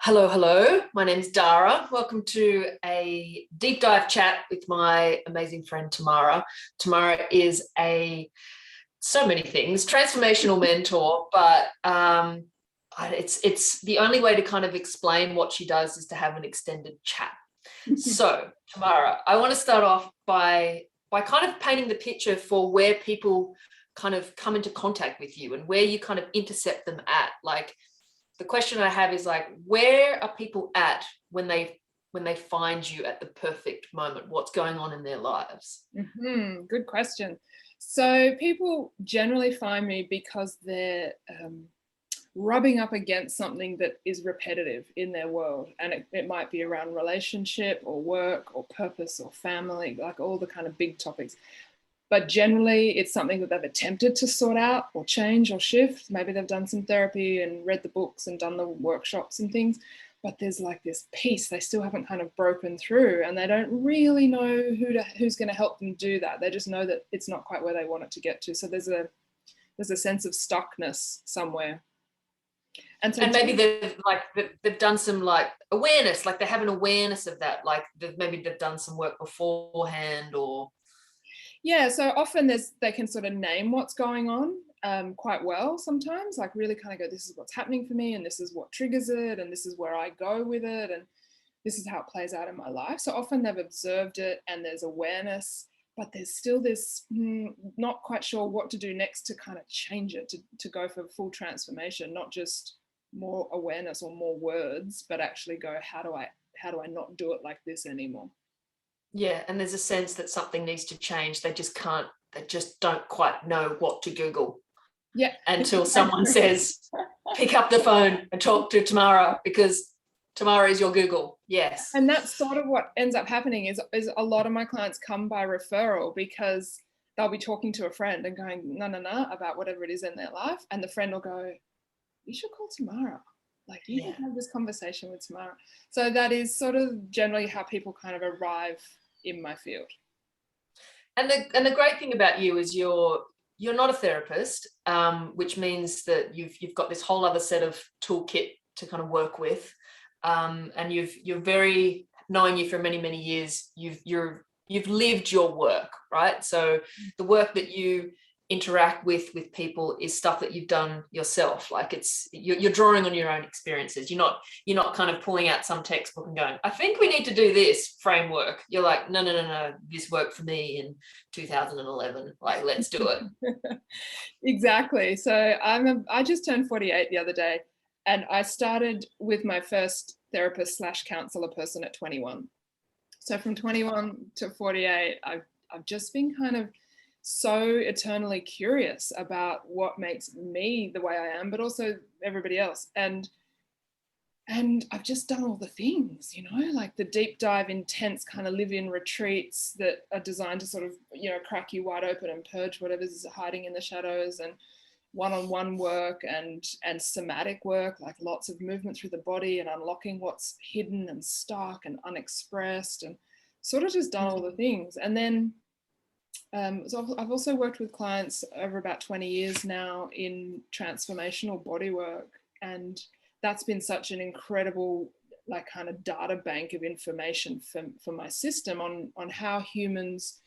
Hello, hello. My name's Dara. Welcome to a deep dive chat with my amazing friend Tamara. Tamara is so many things, transformational mentor, but it's the only way to kind of explain what she does is to have an extended chat. So, Tamara, I want to start off by kind of painting the picture for where people kind of come into contact with you and where you kind of intercept them at. Like, the question I have is like, where are people at when they find you at the perfect moment? What's going on in their lives? Good question. So people generally find me because they're rubbing up against something that is repetitive in their world. And it might be around relationship or work or purpose or family, like all the kind of big topics. But generally, it's something that they've attempted to sort out or change or shift. Maybe they've done some therapy and read the books and done the workshops and things. But there's like this piece they still haven't kind of broken through, and they don't really know who's going to help them do that. They just know that it's not quite where they want it to get to. So there's a sense of stuckness somewhere. And maybe they've done some like awareness, like they have an awareness of that, like maybe they've done some work beforehand or. Yeah, so often they can sort of name what's going on quite well sometimes, like really kind of go, this is what's happening for me and this is what triggers it and this is where I go with it and this is how it plays out in my life. So often they've observed it and there's awareness, but there's still this not quite sure what to do next to kind of change it, to go for full transformation, not just more awareness or more words, but actually go, how do I not do it like this anymore? Yeah, and there's a sense that something needs to change. They just don't quite know what to Google. Yeah. Until someone says, pick up the phone and talk to Tamara because Tamara is your Google. Yes. And that's sort of what ends up happening is a lot of my clients come by referral because they'll be talking to a friend and going, no, about whatever it is in their life. And the friend will go, you should call Tamara. Like you can have this conversation with Tamara. So that is sort of generally how people kind of arrive in my field. And the great thing about you is you're not a therapist, which means that you've got this whole other set of toolkit to kind of work with, and you're very, knowing you for many years, you've lived your work, right? So the work that you interact with people is stuff that you've done yourself. Like you're drawing on your own experiences. You're not kind of pulling out some textbook and going, I think we need to do this framework. You're like, no, this worked for me in 2011, like let's do it. Exactly. So I just turned 48 the other day, and I started with my first therapist / counselor person at 21. So from 21 to 48, I've just been kind of so eternally curious about what makes me the way I am, but also everybody else. And I've just done all the things, like the deep dive, intense kind of live-in retreats that are designed to sort of, crack you wide open and purge whatever's hiding in the shadows, and one-on-one work and somatic work, like lots of movement through the body and unlocking what's hidden and stuck and unexpressed, and sort of just done all the things. And then so I've also worked with clients over about 20 years now in transformational body work, and that's been such an incredible like kind of data bank of information for my system on how humans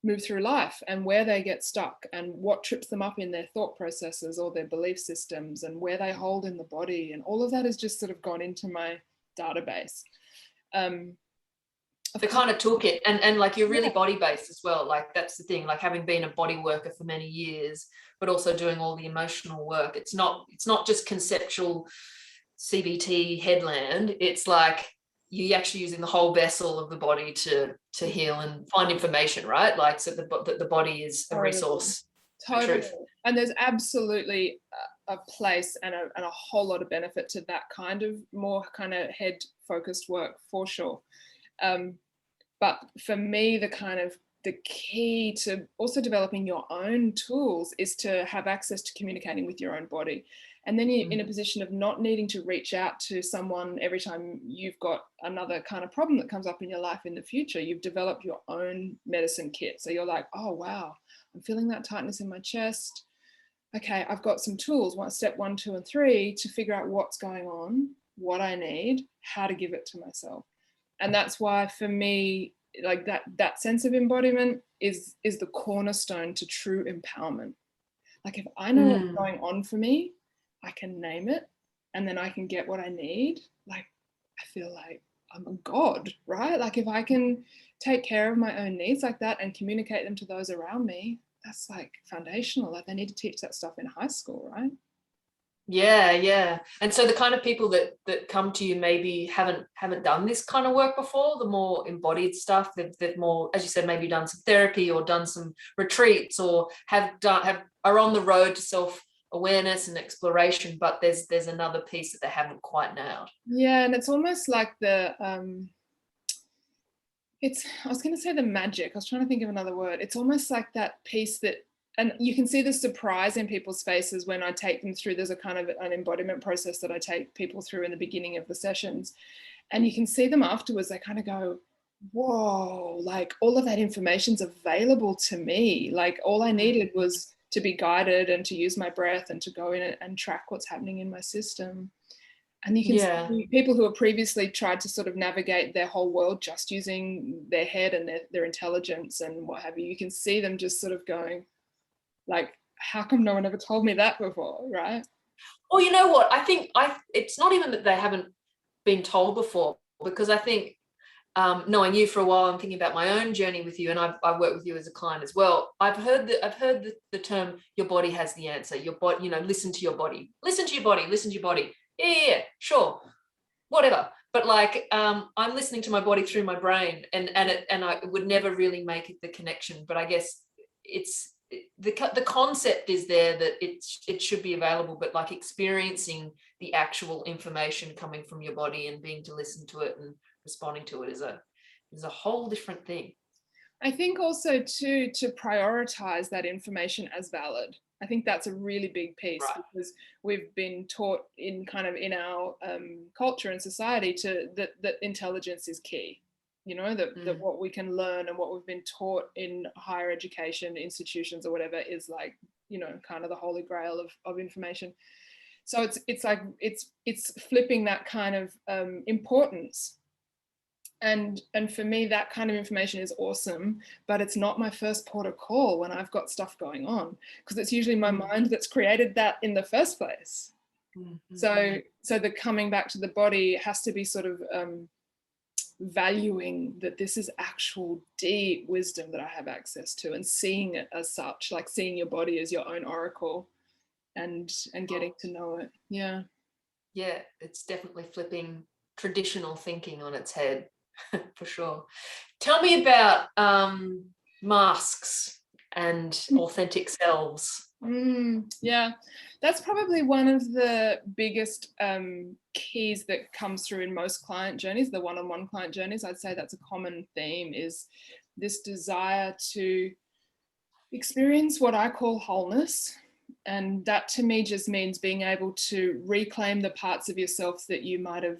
move through life and where they get stuck and what trips them up in their thought processes or their belief systems and where they hold in the body, and all of that has just sort of gone into my database. The kind of toolkit, and like you're really body based as well. Like that's the thing, like having been a body worker for many years, but also doing all the emotional work. It's not just conceptual CBT headland. It's like you're actually using the whole vessel of the body to heal and find information, right? Like so the body is a resource. Totally. And there's absolutely a place and a whole lot of benefit to that kind of more kind of head focused work for sure. But for me, the key to also developing your own tools is to have access to communicating with your own body. And then you're in a position of not needing to reach out to someone every time you've got another kind of problem that comes up in your life in the future. You've developed your own medicine kit. So you're like, oh, wow, I'm feeling that tightness in my chest. Okay, I've got some tools, step 1, 2, and 3 to figure out what's going on what I need, how to give it to myself. And that's why for me, like that sense of embodiment is the cornerstone to true empowerment. Like if I know what's going on for me, I can name it, and then I can get what I need. Like I feel like I'm a god, right? Like if I can take care of my own needs like that and communicate them to those around me, that's like foundational. Like they need to teach that stuff in high school, right? Yeah. And so the kind of people that come to you maybe haven't done this kind of work before, the more embodied stuff, they've more, as you said, maybe done some therapy or done some retreats or are on the road to self-awareness and exploration, but there's another piece that they haven't quite nailed. Yeah, and it's almost like I was going to say the magic. I was trying to think of another word. It's almost like that piece that, and you can see the surprise in people's faces when I take them through. There's a kind of an embodiment process that I take people through in the beginning of the sessions. And you can see them afterwards, they kind of go, whoa, like all of that information's available to me. Like all I needed was to be guided and to use my breath and to go in and track what's happening in my system. And you can see people who have previously tried to sort of navigate their whole world just using their head and their intelligence and what have you. You can see them just sort of going, like, how come no one ever told me that before, right? Well, you know what? I think it's not even that they haven't been told before, because I think knowing you for a while, I'm thinking about my own journey with you, and I've worked with you as a client as well. I've heard the term "your body has the answer." Your body, listen to your body. Listen to your body. Listen to your body. Yeah, sure, whatever. But like, I'm listening to my body through my brain, and I would never really make the connection. But I guess it's the concept is there that it should be available, but like experiencing the actual information coming from your body and being to listen to it and responding to it is a whole different thing. I think also too, to prioritize that information as valid. I think that's a really big piece, Right. because we've been taught in our culture and society that intelligence is key. That what we can learn and what we've been taught in higher education institutions or whatever is like, kind of the holy grail of information. So it's like it's flipping that kind of importance. And for me, that kind of information is awesome, but it's not my first port of call when I've got stuff going on, because it's usually my mind that's created that in the first place. So the coming back to the body has to be sort of valuing that this is actual deep wisdom that I have access to, and seeing it as such, like seeing your body as your own oracle and getting to know it. Yeah, it's definitely flipping traditional thinking on its head. For sure. Tell me about masks and authentic selves. Yeah, that's probably one of the biggest keys that comes through in most client journeys, the one-on-one client journeys. I'd say that's a common theme, is this desire to experience what I call wholeness. And that to me just means being able to reclaim the parts of yourself that you might have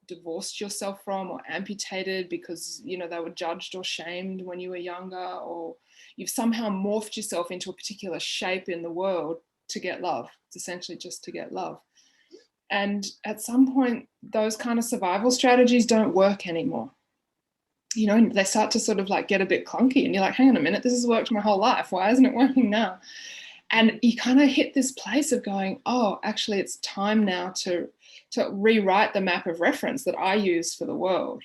divorced yourself from or amputated because they were judged or shamed when you were younger, or you've somehow morphed yourself into a particular shape in the world to get love. It's essentially just to get love. And at some point, those kind of survival strategies don't work anymore. They start to sort of like get a bit clunky, and you're like, hang on a minute, this has worked my whole life. Why isn't it working now? And you kind of hit this place of going, oh, actually, it's time now to rewrite the map of reference that I use for the world.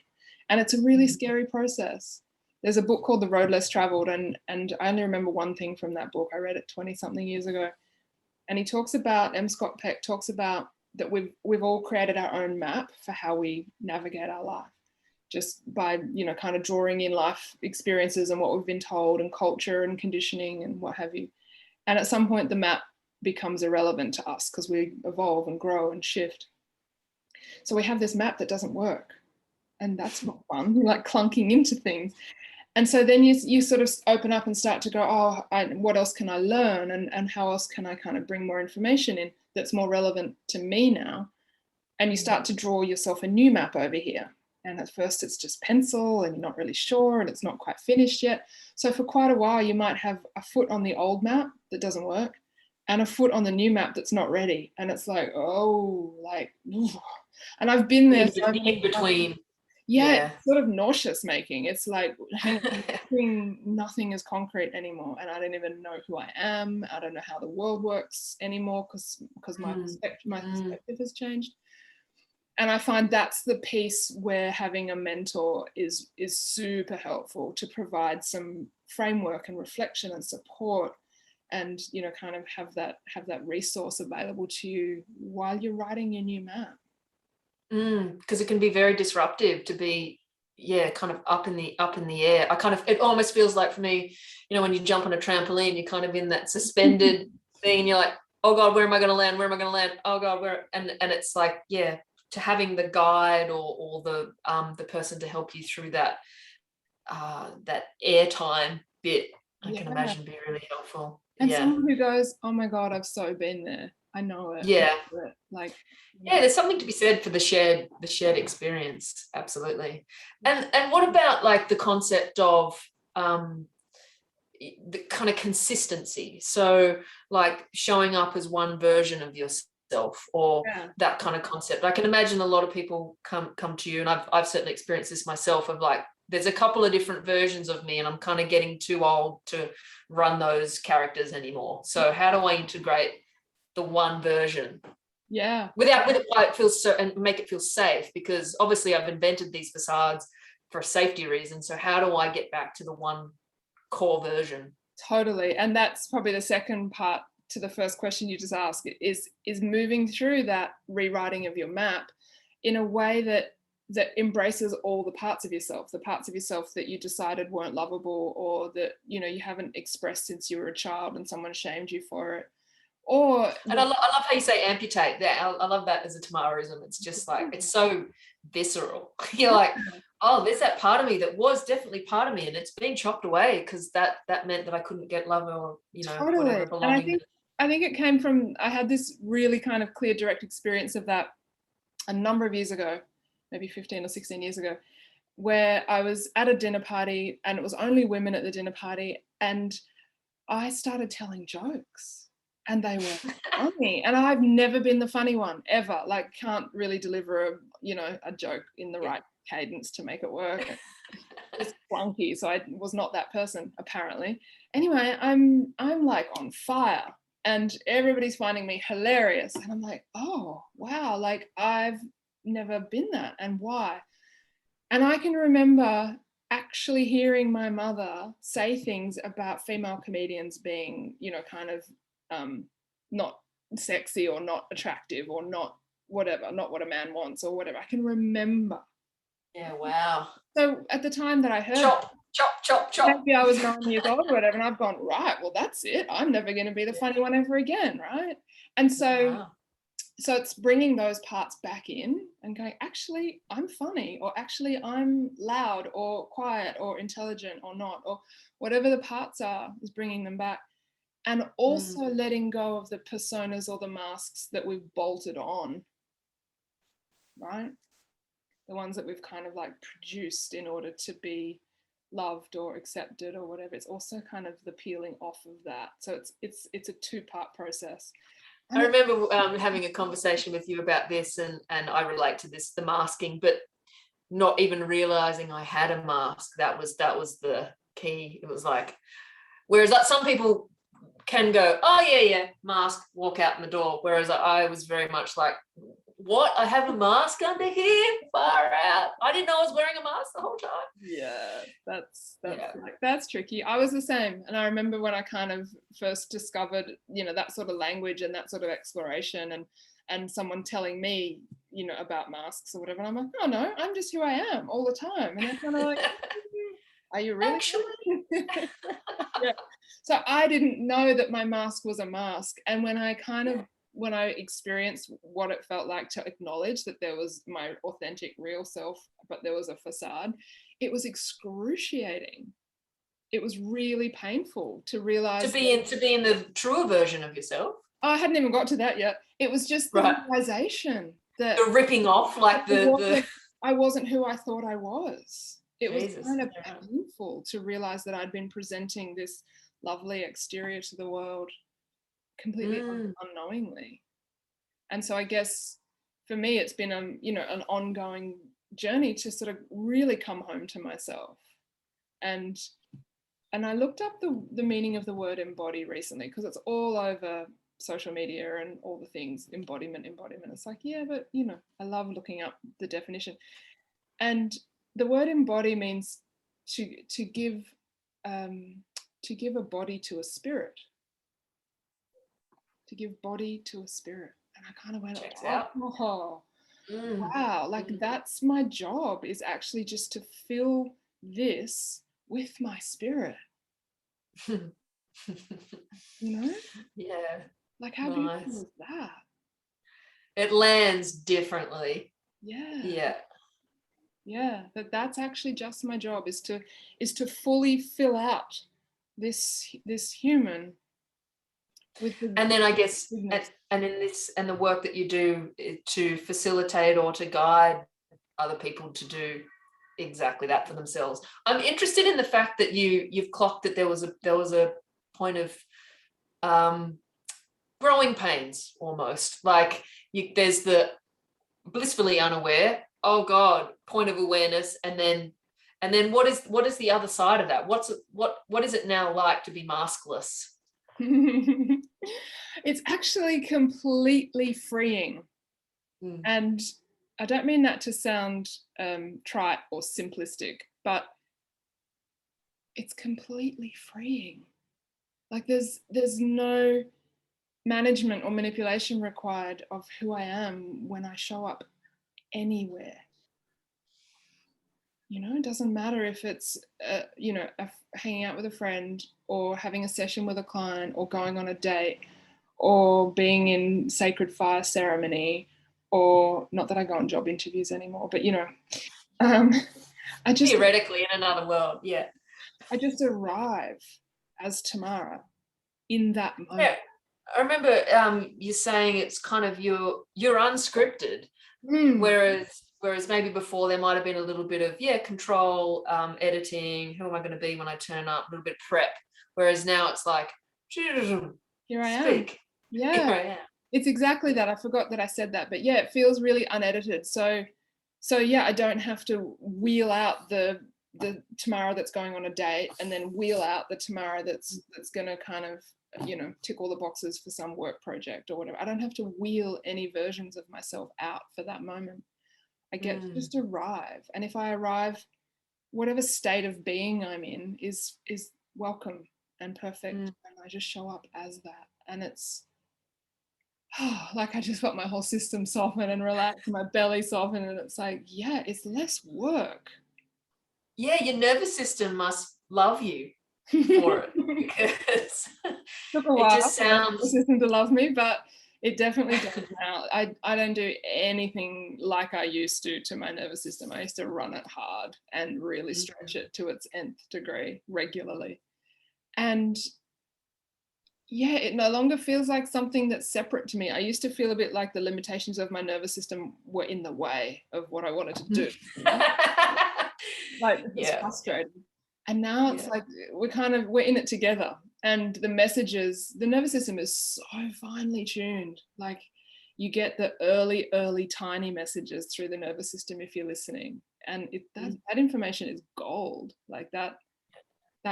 And it's a really scary process. There's a book called The Road Less Traveled, and I only remember one thing from that book. I read it 20-something years ago. And he talks about, M. Scott Peck talks about that we've all created our own map for how we navigate our life, just by, kind of drawing in life experiences and what we've been told and culture and conditioning and what have you. And at some point, the map becomes irrelevant to us because we evolve and grow and shift. So we have this map that doesn't work. And that's not fun. You're like clunking into things. And so then you sort of open up and start to go, what else can I learn? And how else can I kind of bring more information in that's more relevant to me now? And you start to draw yourself a new map over here. And at first it's just pencil and you're not really sure and it's not quite finished yet. So for quite a while, you might have a foot on the old map that doesn't work and a foot on the new map that's not ready. And it's like, oh, like, and I've been there so many in between. yeah, it's sort of nauseous making. It's like, hang on, nothing is concrete anymore, and I don't even know who I am. I don't know how the world works anymore because my perspective has changed. And I find that's the piece where having a mentor is super helpful to provide some framework and reflection and support, and kind of have that resource available to you while you're writing your new map. Because it can be very disruptive to be kind of up in the air. It almost feels like for me, when you jump on a trampoline, you're kind of in that suspended thing, and you're like, oh God, where am I going to land? Oh God, where? And it's like, to having the guide or the person to help you through that airtime bit, I can imagine be really helpful. And someone who goes, oh my God, I've so been there. I know it. Yeah. Like, there's something to be said for the shared experience. Absolutely. And what about like the concept of the kind of consistency? So like showing up as one version of yourself, or that kind of concept. I can imagine a lot of people come to you, and I've certainly experienced this myself, of like, there's a couple of different versions of me and I'm kind of getting too old to run those characters anymore. So how do I integrate the one version without why it feels so, and make it feel safe? Because obviously I've invented these facades for safety reasons. So how do I get back to the one core version? Totally. And that's probably the second part to the first question you just asked, is moving through that rewriting of your map in a way that embraces all the parts of yourself, the parts of yourself that you decided weren't lovable, or that you haven't expressed since you were a child and someone shamed you for it. And I love how you say amputate. I love that as a Tamarism. It's just like, it's so visceral. You're like, oh, there's that part of me that was definitely part of me, and it's been chopped away because that meant that I couldn't get love, or whatever belonging. And I think it came from, I had this really kind of clear, direct experience of that a number of years ago, maybe 15 or 16 years ago, where I was at a dinner party and it was only women at the dinner party, and I started telling jokes. And they were funny, and I've never been the funny one ever. Like, can't really deliver a joke in the right cadence to make it work. It's clunky, so I was not that person apparently. Anyway, I'm like on fire, and everybody's finding me hilarious, and I'm like, oh wow, like I've never been that, and why? And I can remember actually hearing my mother say things about female comedians being, kind of not sexy or not attractive or not whatever, not what a man wants or whatever. I can remember. Yeah, wow. So at the time that I heard, chop. maybe I was 9 years old or whatever, and I've gone, right, well, that's it. I'm never going to be the funny one ever again, right? And so, so it's bringing those parts back in and going, actually, I'm funny, or actually, I'm loud or quiet or intelligent or not, or whatever the parts are, is bringing them back. And also letting go of the personas or the masks that we've bolted on, right? The ones that we've kind of like produced in order to be loved or accepted or whatever. It's also kind of the peeling off of that. So it's a two-part process. I remember having a conversation with you about this, and I relate to this, the masking, but not even realizing I had a mask. That was the key. It was like, whereas like some people can go, oh yeah, mask, walk out in the door. Whereas I was very much like, what? I have a mask under here? Far out. I didn't know I was wearing a mask the whole time. Yeah, that's tricky. I was the same. And I remember when I kind of first discovered, that sort of language and that sort of exploration, and someone telling me, about masks or whatever. And I'm like, oh no, I'm just who I am all the time. And they're kind of like, are you really? Actually? Yeah. So I didn't know that my mask was a mask. And when I when I experienced what it felt like to acknowledge that there was my authentic real self, but there was a facade, it was excruciating. It was really painful to realize to be in the truer version of yourself. I hadn't even got to that yet. It was just the realization that the ripping off, like I wasn't who I thought I was. It Jesus. was kind of painful to realize that I'd been presenting this lovely exterior to the world, completely unknowingly. And so I guess for me, it's been an ongoing journey to sort of really come home to myself. And I looked up the meaning of the word embody recently, because it's all over social media and all the things, embodiment. It's like, yeah, but I love looking up the definition. And the word embody means to give a body to a spirit. To give body to a spirit. And I kind of went, oh, wow, like that's my job, is actually just to fill this with my spirit. Yeah, like how beautiful is that? It lands differently. Yeah, that's actually just my job, is to fully fill out this human with and then I guess and in this, and the work that you do to facilitate or to guide other people to do exactly that for themselves. I'm interested in the fact that you've clocked that there was a point of growing pains, almost like there's the blissfully unaware, oh God, point of awareness, and then what is the other side of that? What is it now like to be maskless? It's actually completely freeing. And I don't mean that to sound trite or simplistic, but it's completely freeing. Like there's no management or manipulation required of who I am when I show up anywhere. It doesn't matter if it's hanging out with a friend, or having a session with a client, or going on a date, or being in sacred fire ceremony, or not that I go on job interviews anymore, but I just theoretically in another world, yeah. I just arrive as Tamara in that moment. Yeah, I remember you saying it's kind of you're unscripted, whereas maybe before there might have been a little bit of control, editing. Who am I going to be when I turn up? A little bit prep. Whereas now it's like, here I am. Speak. Yeah, here I am. It's exactly that. I forgot that I said that, but yeah, it feels really unedited. So yeah, I don't have to wheel out the Tamara that's going on a date, and then wheel out the Tamara that's going to kind of tick all the boxes for some work project or whatever. I don't have to wheel any versions of myself out for that moment. I get to just arrive, and if I arrive, whatever state of being I'm in is welcome and perfect, and I just show up as that, and it's like I just felt my whole system soften and relax, my belly soften, and it's like, yeah, it's less work. Yeah, your nervous system must love you for it, because took a while it just sounds for the system to love me, but it definitely does now. I don't do anything like I used to my nervous system. I used to run it hard and really stretch it to its nth degree regularly. And yeah, it no longer feels like something that's separate to me. I used to feel a bit like the limitations of my nervous system were in the way of what I wanted to do. Like it's frustrating. And now it's like we're in it together. And the messages, the nervous system is so finely tuned. Like you get the early tiny messages through the nervous system if you're listening. And that information is gold. Like that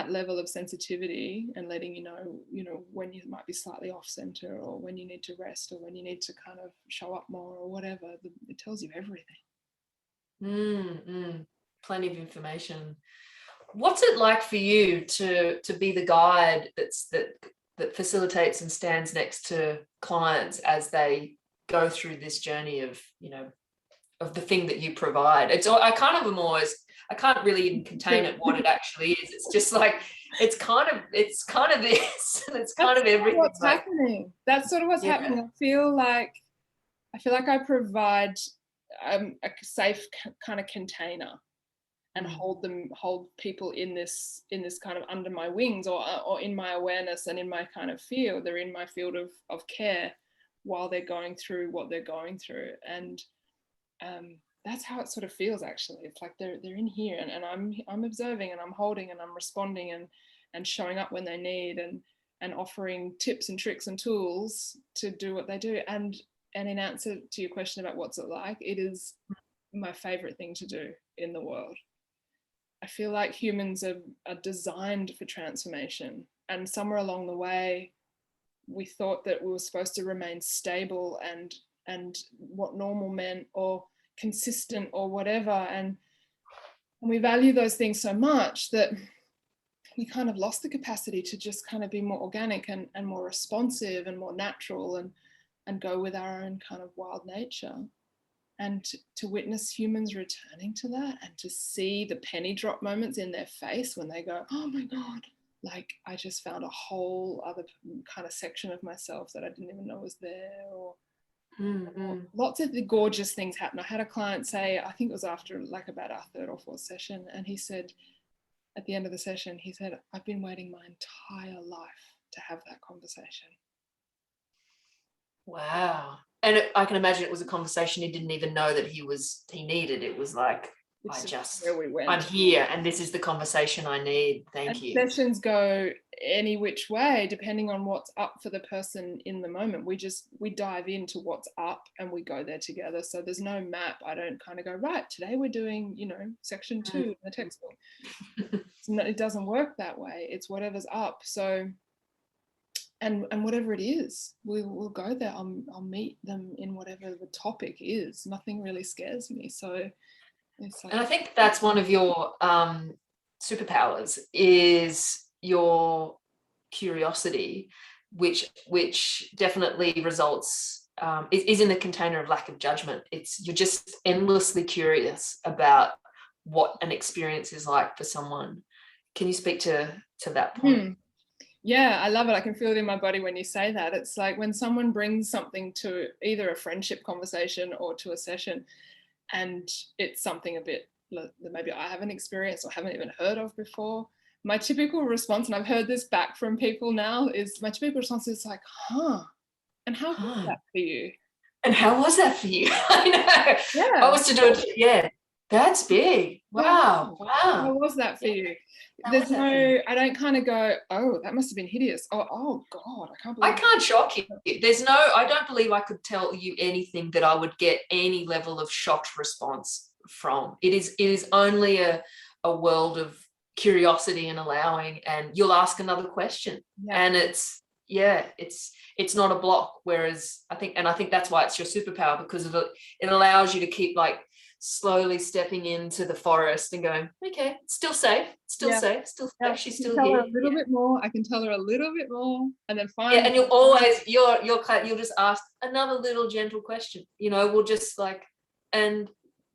level of sensitivity, and letting you know when you might be slightly off center, or when you need to rest, or when you need to kind of show up more, or whatever. It tells you everything. Plenty of information. What's it like for you to be the guide that facilitates and stands next to clients as they go through this journey of of the thing that you provide? I can't really even contain it what it actually is. It's just like it's kind of this, and it's kind of everything. What's happening? That's sort of what's happening. I feel like I provide a safe kind of container, and hold people in this kind of under my wings, or in my awareness, and in my kind of field. They're in my field of care while they're going through what they're going through. And that's how it sort of feels, actually. It's like they're in here, and I'm observing, and I'm holding, and I'm responding, and showing up when they need, and offering tips and tricks and tools to do what they do. And in answer to your question about what's it like, it is my favorite thing to do in the world. I feel like humans are designed for transformation, and somewhere along the way we thought that we were supposed to remain stable and what normal meant, or consistent, or whatever, and we value those things so much that we kind of lost the capacity to just kind of be more organic and more responsive and more natural and go with our own kind of wild nature. And to witness humans returning to that, and to see the penny drop moments in their face when they go, oh my God, like I just found a whole other kind of section of myself that I didn't even know was there, or lots of the gorgeous things happen. I had a client say, I think it was after like about our third or fourth session, and he said, at the end of the session, he said, I've been waiting my entire life to have that conversation. Wow. And I can imagine it was a conversation he didn't even know that he needed. It was like, where we went. I'm here and this is the conversation I need. Thank you. Sessions go any which way, depending on what's up for the person in the moment. We dive into what's up and we go there together. So there's no map. I don't kind of go, right, today we're doing, section 2 in the textbook. It doesn't work that way. It's whatever's up. So and whatever it is, we'll go there. I'll meet them in whatever the topic is. Nothing really scares me. So it's like, and I think that's one of your superpowers, is your curiosity, which definitely results is in the container of lack of judgment. You're just endlessly curious about what an experience is like for someone. Can you speak to that point? Yeah, I love it. I can feel it in my body when you say that. It's like when someone brings something to either a friendship conversation or to a session, and it's something a bit that maybe I haven't experienced or haven't even heard of before. My typical response, and I've heard this back from people now, is my typical response is like, and how was that for you? And how was that for you? I know. Yeah. I was to do it. Yeah. That's big. Wow. Wow. How was that for you? There's I don't kind of go, oh, that must have been hideous. Oh God, I can't believe. I can't shock you. I don't believe I could tell you anything that I would get any level of shocked response from. It is only a world of curiosity and allowing, and you'll ask another question. Yeah. And it's not a block. Whereas I think that's why it's your superpower, because it allows you to keep like slowly stepping into the forest and going, okay, still safe, safe. She's still tell here. Her a little bit more. I can tell her a little bit more, and then finally. Yeah, and you'll always you'll just ask another little gentle question. We'll just like, and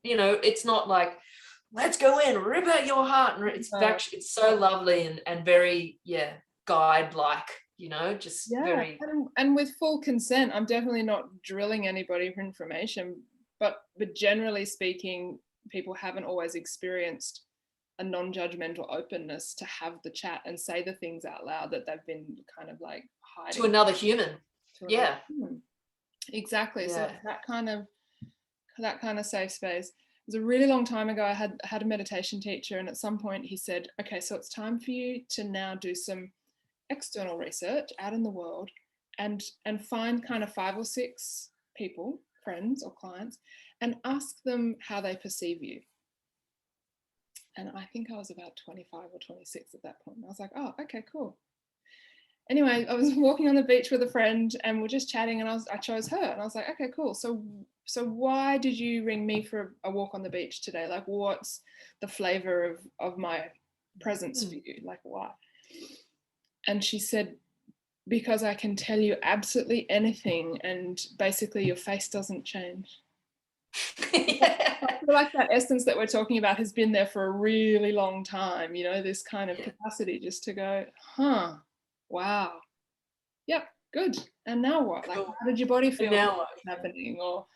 it's not like, let's go in, rip out your heart, and it's so lovely and very guide like. Just very. And with full consent. I'm definitely not drilling anybody for information, but generally speaking, people haven't always experienced a non-judgmental openness to have the chat and say the things out loud that they've been kind of like hiding to another human. Exactly. Yeah. So that kind of safe space. It was a really long time ago. I had a meditation teacher, and at some point he said, okay, so it's time for you to now do some external research out in the world and find kind of 5 or 6 people, friends or clients, and ask them how they perceive you. And I think I was about 25 or 26 at that point. And I was like, oh, okay, cool. Anyway, I was walking on the beach with a friend and we're just chatting, and I chose her, and I was like, okay, cool. So why did you ring me for a walk on the beach today? Like, what's the flavor of my presence for you? Like, why? And she said, because I can tell you absolutely anything, and basically your face doesn't change. I feel like that essence that we're talking about has been there for a really long time, this kind of capacity just to go, wow, yep, good. And now what? Like, how did your body feel? Now what's happening? Or,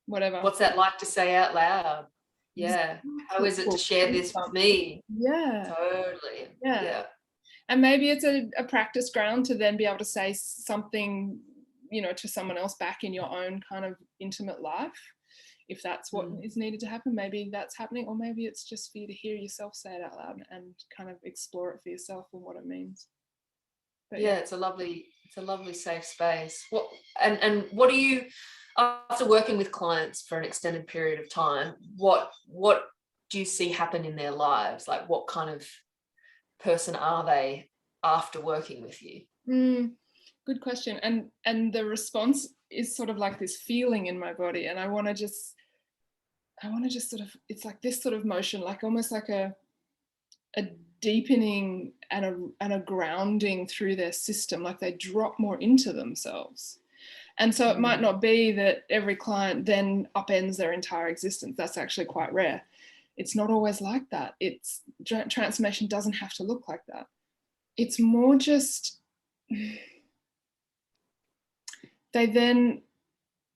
whatever. What's that like to say out loud? Yeah. How is it to share this with me? Yeah. Totally. Yeah. And maybe it's a practice ground to then be able to say something, to someone else back in your own kind of intimate life. If that's what is needed to happen, maybe that's happening, or maybe it's just for you to hear yourself say it out loud and kind of explore it for yourself and what it means. But Yeah, it's a lovely safe space. What do you, after working with clients for an extended period of time, what do you see happen in their lives? Like, what kind of person are they after working with you? Good question. And the response is sort of like this feeling in my body, and I want to just sort of, it's like this sort of motion, like almost like a deepening and a grounding through their system, like they drop more into themselves. And so it might not be that every client then upends their entire existence. That's actually quite rare. It's not always like that. It's transformation doesn't have to look like that. It's more just they then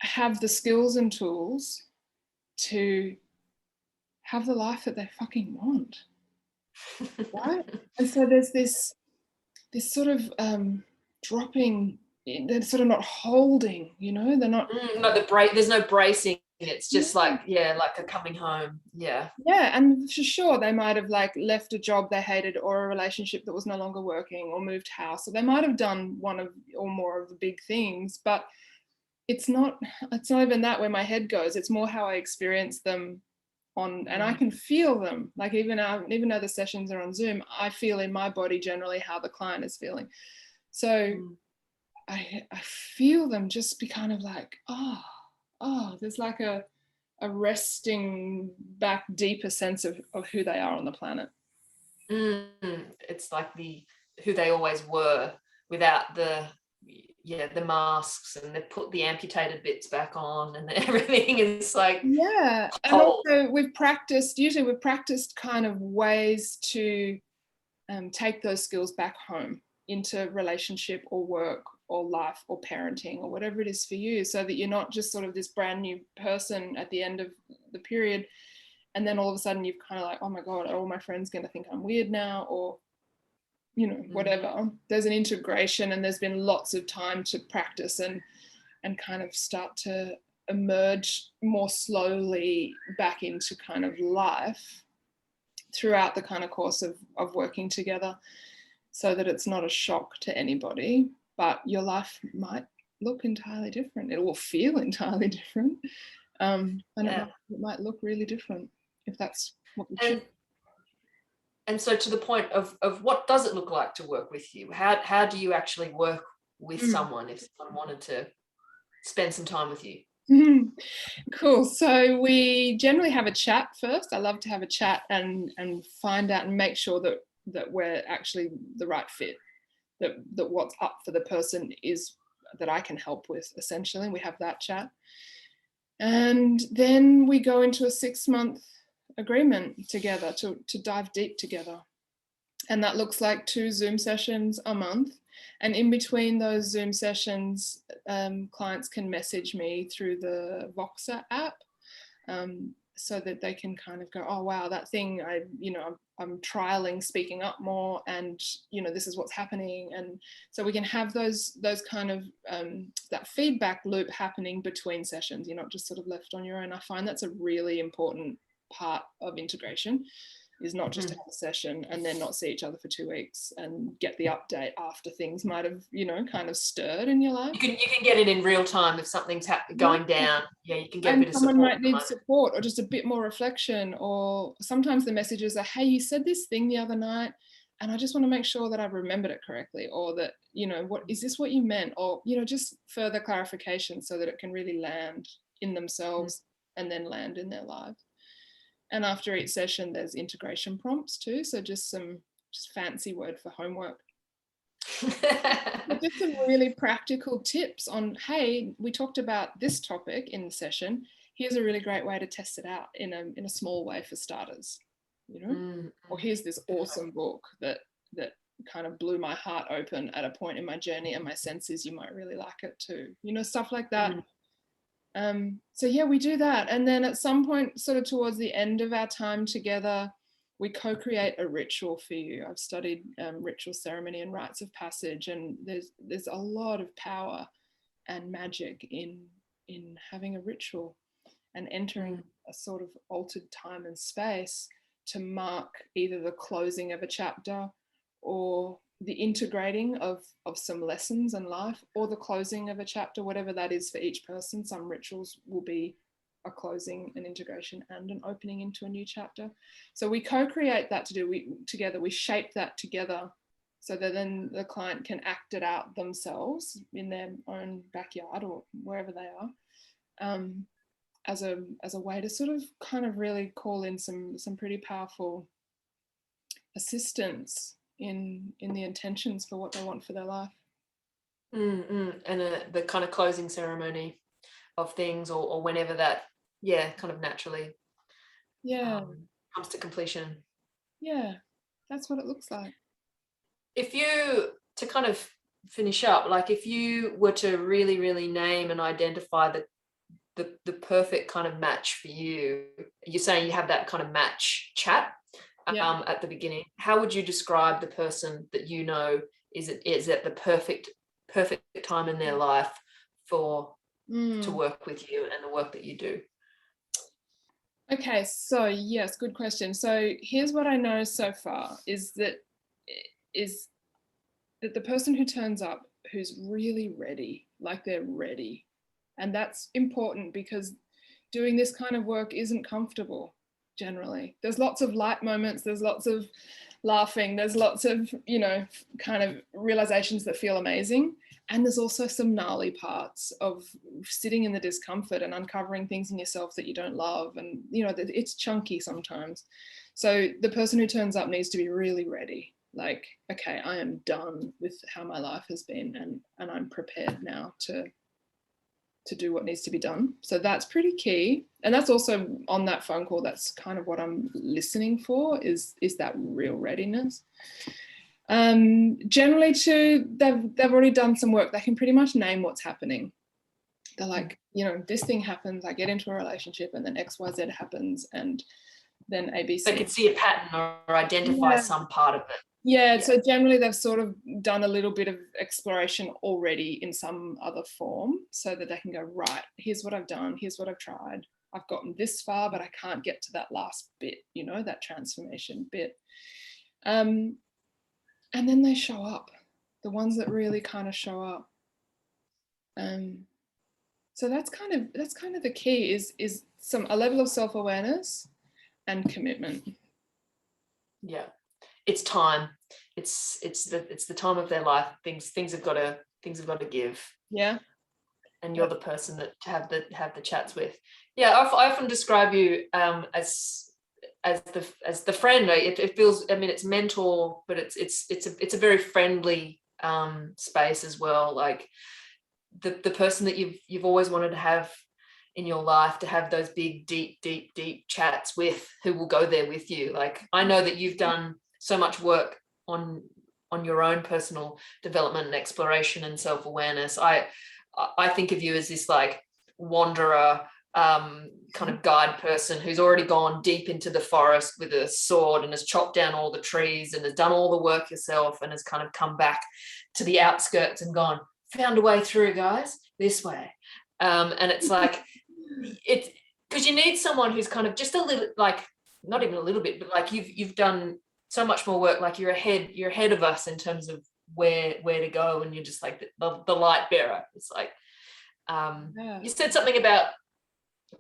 have the skills and tools to have the life that they fucking want, right? And so there's this sort of dropping, they're sort of not holding, you know, they're not. There's no bracing. It's just like, yeah, like a coming home. Yeah. Yeah, and for sure they might have like left a job they hated, or a relationship that was no longer working, or moved house, or they might have done one of or more of the big things, but it's not even that where my head goes. It's more how I experience them on, and I can feel them, like even though the sessions are on Zoom, I feel in my body generally how the client is feeling. So I feel them just be kind of like, oh, there's like a resting back deeper sense of who they are on the planet. It's like who they always were, without the masks, and they put the amputated bits back on, and everything is like, yeah. And also we've practiced kind of ways to take those skills back home into relationship or work or life or parenting or whatever it is for you, so that you're not just sort of this brand new person at the end of the period, and then all of a sudden you've kind of like, oh my God, are all my friends going to think I'm weird now, or you know, whatever. There's an integration, and there's been lots of time to practice and kind of start to emerge more slowly back into kind of life throughout the kind of course of working together, so that it's not a shock to anybody, but your life might look entirely different. It will feel entirely different. And it might look really different if that's what you choose. And so, to the point of what does it look like to work with you? How do you actually work with someone if someone wanted to spend some time with you? Cool. So we generally have a chat first. I love to have a chat and find out and make sure that we're actually the right fit, that what's up for the person is that I can help with, essentially. We have that chat. And then we go into a 6-month agreement together to dive deep together. And that looks like 2 Zoom sessions a month. And in between those Zoom sessions, clients can message me through the Voxer app, so that they can kind of go, oh wow, that thing I'm trialing speaking up more, and this is what's happening. And so we can have those kind of that feedback loop happening between sessions. You're not just sort of left on your own. I find that's a really important part of integration, is not just to have a session and then not see each other for 2 weeks and get the update after things might have, kind of stirred in your life. You can get it in real time if something's going down. Yeah, you can get a bit of support. Someone might need support or just a bit more reflection, or sometimes the messages are, hey, you said this thing the other night and I just want to make sure that I've remembered it correctly, or that, what is this what you meant? Or, just further clarification so that it can really land in themselves and then land in their lives. And after each session, there's integration prompts too. So just fancy word for homework. But just some really practical tips on, hey, we talked about this topic in the session. Here's a really great way to test it out in a small way for starters, Or here's this awesome book that kind of blew my heart open at a point in my journey, and my sense is you might really like it too. Stuff like that. So yeah, we do that. And then at some point, sort of towards the end of our time together, we co-create a ritual for you. I've studied ritual ceremony and rites of passage, and there's a lot of power and magic in having a ritual and entering a sort of altered time and space to mark either the closing of a chapter or the integrating of some lessons in life, or the closing of a chapter, whatever that is for each person. Some rituals will be a closing, an integration, and an opening into a new chapter. So we co-create that together. We shape that together so that then the client can act it out themselves in their own backyard or wherever they are, as a way to sort of kind of really call in some pretty powerful assistance in the intentions for what they want for their life. And the kind of closing ceremony of things, or whenever that, kind of naturally comes to completion. Yeah, that's what it looks like. If you, to kind of finish up, like if you were to really, really name and identify the perfect kind of match for you, you're saying you have that kind of match chat at the beginning. How would you describe the person that you know is at the perfect time in their life for to work with you and the work that you do? Okay, so yes, good question. So here's what I know so far is that the person who turns up who's really ready, like they're ready. And that's important because doing this kind of work isn't comfortable generally. There's lots of light moments, there's lots of laughing, there's lots of, kind of realizations that feel amazing. And there's also some gnarly parts of sitting in the discomfort and uncovering things in yourself that you don't love. And, it's chunky sometimes. So the person who turns up needs to be really ready. Like, okay, I am done with how my life has been, and I'm prepared now to do what needs to be done. So that's pretty key. And that's also on that phone call, that's kind of what I'm listening for, is that real readiness. Generally too, they've already done some work. They can pretty much name what's happening. They're like, this thing happens, I get into a relationship, and then XYZ happens, and then ABC. They can see a pattern or identify some part of it. Yeah, so generally they've sort of done a little bit of exploration already in some other form, so that they can go, right, here's what I've done, here's what I've tried. I've gotten this far, but I can't get to that last bit, that transformation bit. And then they show up, the ones that really kind of show up. So that's kind of the key, is a level of self-awareness and commitment. Yeah. It's time. It's the time of their life. Things have got to give. Yeah. And you're the person that to have the chats with. Yeah, I often describe you as the friend. It feels. I mean, it's mentor, but it's a very friendly space as well. Like the person that you've always wanted to have in your life, to have those big, deep chats with, who will go there with you. Like, I know that you've done so much work on your own personal development and exploration and self-awareness. I think of you as this like wanderer, kind of guide person who's already gone deep into the forest with a sword and has chopped down all the trees and has done all the work yourself, and has kind of come back to the outskirts and gone, found a way through, guys, this way. And it's like, it's because you need someone who's kind of just a little, like, not even a little bit, but like you've done so much more work. Like you're ahead of us in terms of where to go, and you're just like the light bearer. It's like, you said something about,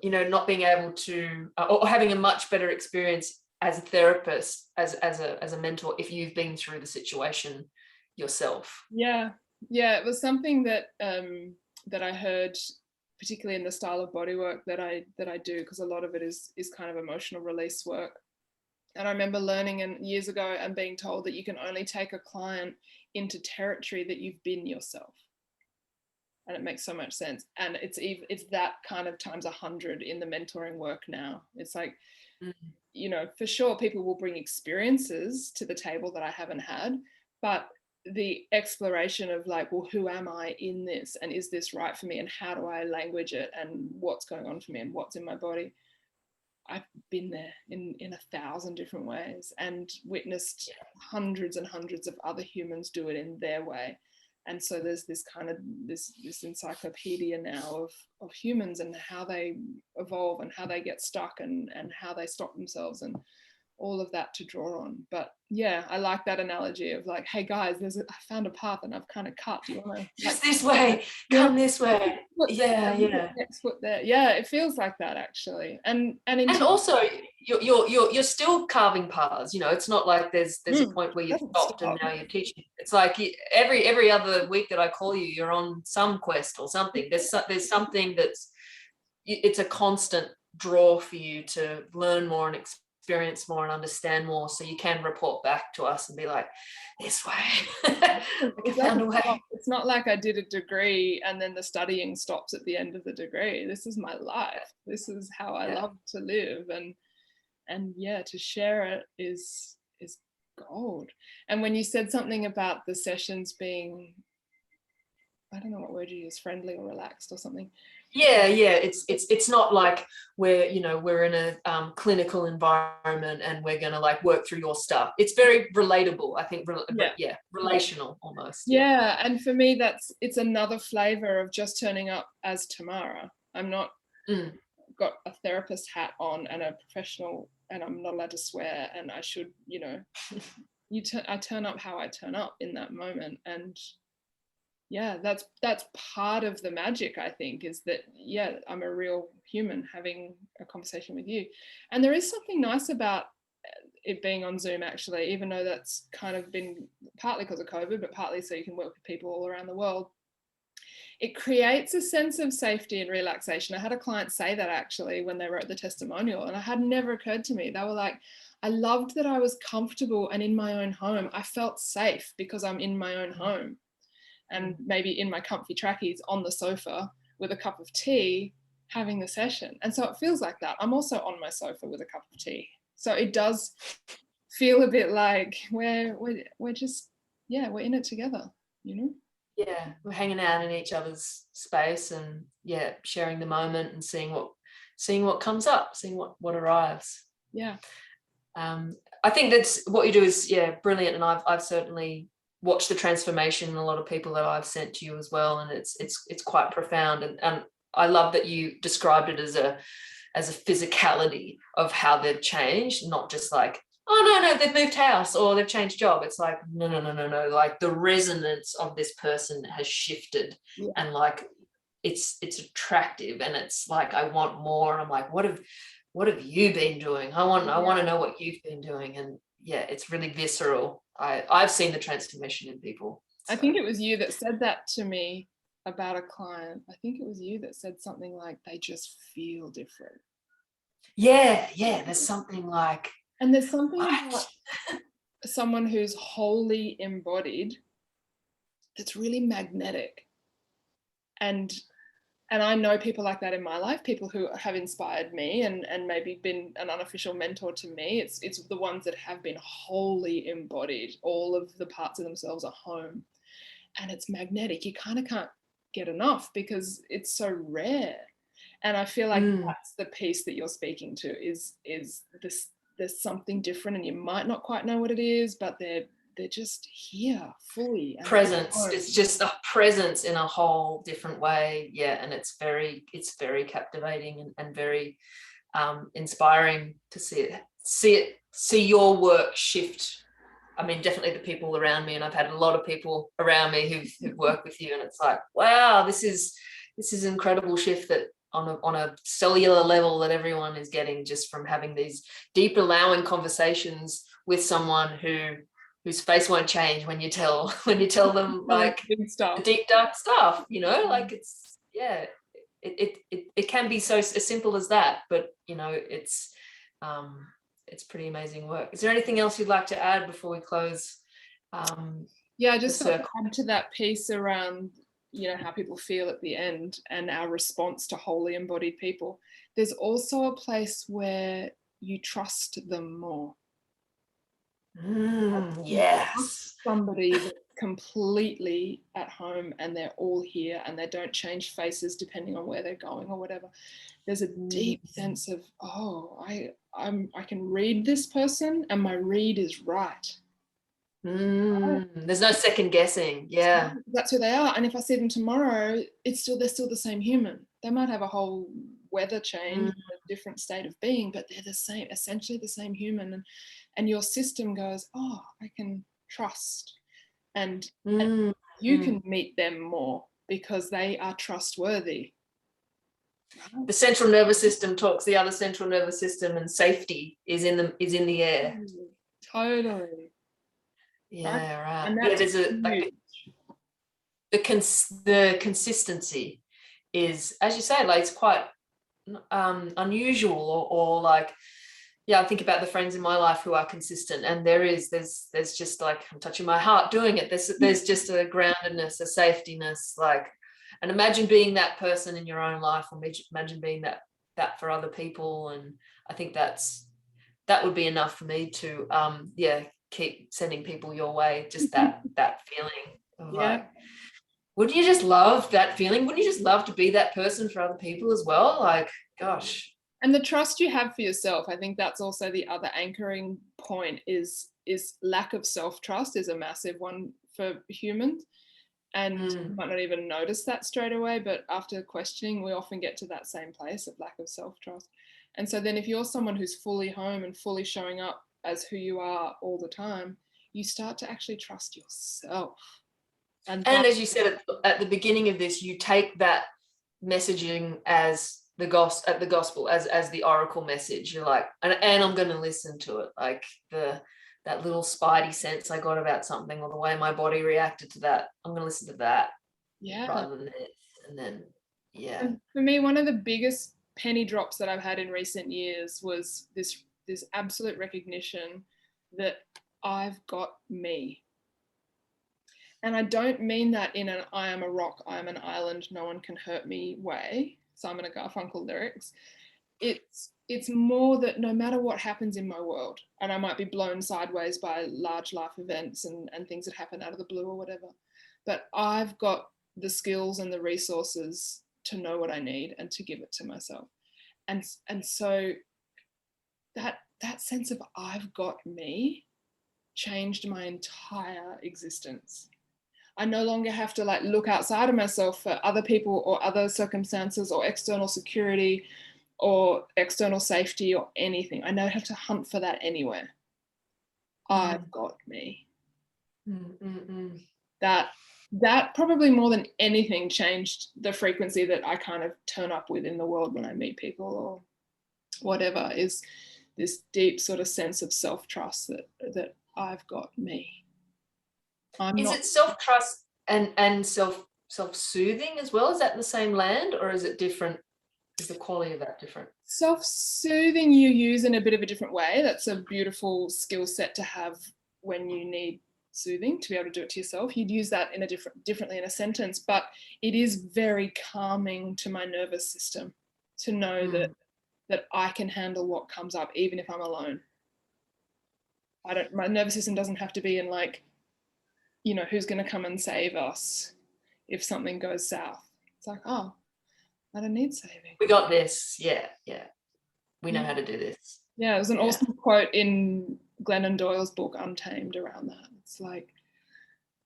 not being able to, or having a much better experience as a therapist, as a mentor, if you've been through the situation yourself. Yeah, it was something that that I heard, particularly in the style of bodywork that I do, because a lot of it is kind of emotional release work. And I remember learning years ago and being told that you can only take a client into territory that you've been yourself. And it makes so much sense. And it's that kind of times 100 in the mentoring work now. It's like, for sure, people will bring experiences to the table that I haven't had, but the exploration of like, well, who am I in this, and is this right for me, and how do I language it, and what's going on for me, and what's in my body. I've been there in 1,000 different ways, and witnessed hundreds and hundreds of other humans do it in their way. And so there's this kind of this encyclopedia now of humans, and how they evolve, and how they get stuck, and how they stop themselves, and all of that to draw on. But yeah, I like that analogy of like, hey guys, I found a path and I've kind of cut. Do you want to just this way, come this way? Yeah, yeah. Next foot there. Yeah, it feels like that actually. And also you're still carving paths. You know, it's not like there's a point where you've stopped and now you're teaching. It's like every other week that I call you, you're on some quest or something. There's something it's a constant draw for you to learn more and experience more and understand more, so you can report back to us and be like, this way. I found a way. It's not like I did a degree and then the studying stops at the end of the degree. This is my life. This is how I love to live, and yeah, to share it is gold. And when you said something about the sessions being, I don't know what word you use, friendly or relaxed or something. Yeah, it's not like we're in a clinical environment and we're gonna like work through your stuff. It's very relatable, I think. Relational almost. Yeah, and for me it's another flavor of just turning up as Tamara. I'm not got a therapist hat on and a professional, and I'm not allowed to swear, and I should, I turn up how I turn up in that moment. And yeah, that's part of the magic, I think, is that, yeah, I'm a real human having a conversation with you. And there is something nice about it being on Zoom, actually, even though that's kind of been partly because of COVID, but partly so you can work with people all around the world. It creates a sense of safety and relaxation. I had a client say that actually when they wrote the testimonial, and it had never occurred to me. They were like, I loved that I was comfortable and in my own home. I felt safe because I'm in my own home. And maybe in my comfy trackies on the sofa with a cup of tea having the session. And so it feels like that. I'm also on my sofa with a cup of tea. So it does feel a bit like we're just, yeah, we're in it together, Yeah, we're hanging out in each other's space and sharing the moment and seeing what comes up, seeing what arrives. Yeah. I think that's what you do is brilliant, and I've certainly watch the transformation in a lot of people that I've sent to you as well, and it's quite profound, and I love that you described it as a physicality of how they've changed, not just like, oh no they've moved house or they've changed job. It's like no, like the resonance of this person has shifted, and like it's attractive, and it's like I want more. I'm like, what have you been doing? I want to know what you've been doing. And it's really visceral. I've seen the transformation in people. So. I think it was you that said that to me about a client. I think it was you that said something like, they just feel different. Yeah, there's something like, and there's something about someone who's wholly embodied that's really magnetic. And I know people like that in my life, people who have inspired me and maybe been an unofficial mentor to me. It's the ones that have been wholly embodied. All of the parts of themselves are home. And it's magnetic. You kind of can't get enough because it's so rare. And I feel like that's the piece that you're speaking to is this, there's something different, and you might not quite know what it is, but they're just here fully. Presence. It's just a presence in a whole different way. Yeah. And it's very captivating and very inspiring to see your work shift. I mean, definitely the people around me, and I've had a lot of people around me who've worked with you, and it's like, wow, this is an incredible shift that on a cellular level that everyone is getting just from having these deep, allowing conversations with someone whose face won't change when you tell them like the deep dark stuff, like it's it can be so as simple as that, but it's pretty amazing work. Is there anything else you'd like to add before we close? I just want to add to that piece around how people feel at the end and our response to wholly embodied people. There's also a place where you trust them more. Yes. Somebody that's completely at home and they're all here and they don't change faces depending on where they're going or whatever. There's a deep sense of, I can read this person and my read is right. There's no second guessing. Yeah, that's who they are. And if I see them tomorrow, they're still the same human. They might have a whole weather change, a different state of being, but they're the same, essentially the same human. And your system goes, oh, I can trust. And you can meet them more because they are trustworthy. Right? The central nervous system talks the other central nervous system, and safety is in the air. Totally. Yeah, right. And Yeah, that's there's the consistency is, as you say, like it's quite unusual, or like, yeah, I think about the friends in my life who are consistent, and there's just like, I'm touching my heart doing it. There's just a groundedness, a safetyness, like, and imagine being that person in your own life, or imagine being that for other people. And I think that would be enough for me to keep sending people your way, just that feeling of like, wouldn't you just love that feeling? Wouldn't you just love to be that person for other people as well? Like, gosh. And the trust you have for yourself, I think that's also the other anchoring point, is lack of self-trust is a massive one for humans. And you might not even notice that straight away, but after questioning, we often get to that same place of lack of self-trust. And so then if you're someone who's fully home and fully showing up as who you are all the time, you start to actually trust yourself. And as you said at the beginning of this, you take that messaging as the gospel, as the oracle message. You're like, and I'm going to listen to it, like that little spidey sense I got about something, or the way my body reacted to that. I'm going to listen to that, rather than this. And then, and for me, one of the biggest penny drops that I've had in recent years was this absolute recognition that I've got me. And I don't mean that in an I am a rock, I am an island, no one can hurt me way, Simon and Garfunkel lyrics. It's more that no matter what happens in my world, and I might be blown sideways by large life events and things that happen out of the blue or whatever, but I've got the skills and the resources to know what I need and to give it to myself. And so that sense of I've got me changed my entire existence. I no longer have to like look outside of myself for other people or other circumstances or external security or external safety or anything. I don't have to hunt for that anywhere. I've got me. That probably more than anything changed the frequency that I kind of turn up with in the world when I meet people or whatever, is this deep sort of sense of self-trust that I've got me. Is it self-trust and self-soothing as well? Is that in the same land, or is it different? Is the quality of that different? Self-soothing you use in a bit of a different way. That's a beautiful skill set to have when you need soothing, to be able to do it to yourself. You'd use that in a differently in a sentence, but it is very calming to my nervous system to know that I can handle what comes up even if I'm alone. My nervous system doesn't have to be in like, you know, who's going to come and save us if something goes south. It's like, oh, I don't need saving. We got this. Yeah. We know how to do this. Yeah, it was an awesome quote in Glennon Doyle's book Untamed around that. It's like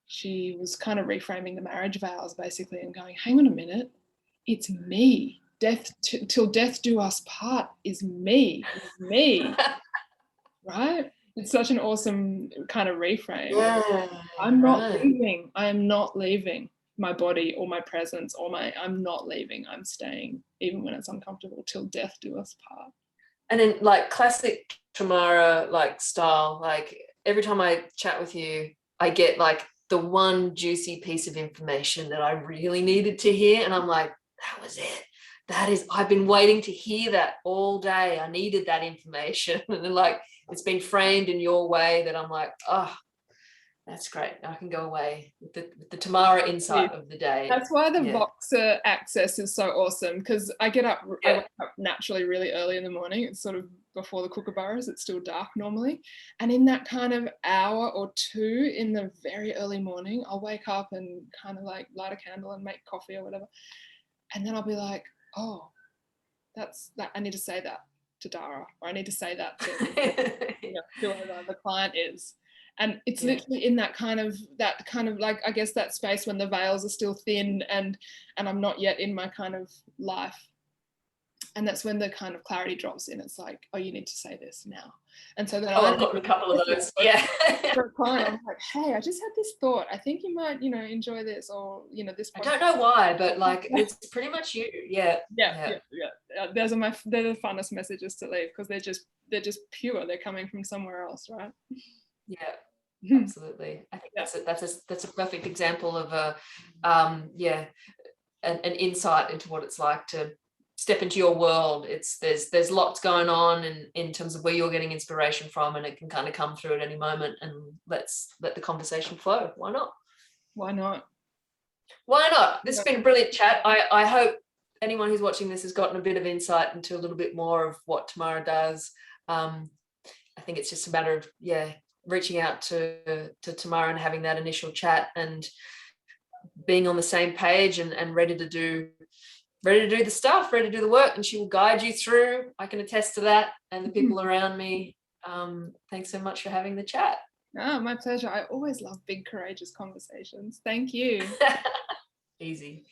she was kind of reframing the marriage vows basically and going, hang on a minute, it's me. Till death do us part is me. It's me. Right? It's such an awesome kind of reframe. Yeah, I'm not leaving. I am not leaving my body or my presence or I'm not leaving. I'm staying even when it's uncomfortable till death do us part. And in like classic Tamara like style, like every time I chat with you, I get like the one juicy piece of information that I really needed to hear. And I'm like, that was it. I've been waiting to hear that all day. I needed that information. And then like, it's been framed in your way that I'm like, oh, that's great. I can go away with the Tamara insight of the day. That's why the Voxer access is so awesome, because I wake up naturally really early in the morning. It's sort of before the kookaburras. It's still dark normally. And in that kind of hour or two in the very early morning, I'll wake up and kind of like light a candle and make coffee or whatever. And then I'll be like, oh, that's that. I need to say that to Dara, or I need to say that to whoever the client is. And it's literally in that kind of like, I guess that space when the veils are still thin and I'm not yet in my kind of life And that's when the kind of clarity drops in. It's like, oh, you need to say this now. And so then I've gotten a couple of those. Yeah. for a client, I'm like, hey, I just had this thought. I think you might, enjoy this, or this. I don't know why, but like it's pretty much you. Yeah. Yeah. Those are they're the funnest messages to leave, because they're just pure. They're coming from somewhere else, right? Yeah. Absolutely. I think that's a perfect example of an insight into what it's like to step into your world. There's lots going on in terms of where you're getting inspiration from, and it can kind of come through at any moment, and let the conversation flow. Why not? This has been a brilliant chat. I hope anyone who's watching this has gotten a bit of insight into a little bit more of what Tamara does. I think it's just a matter of reaching out to Tamara and having that initial chat, and being on the same page, and ready to do the stuff, ready to do the work, and she will guide you through. I can attest to that, and the people around me. Thanks so much for having the chat. Oh, my pleasure. I always love big, courageous conversations. Thank you. Easy.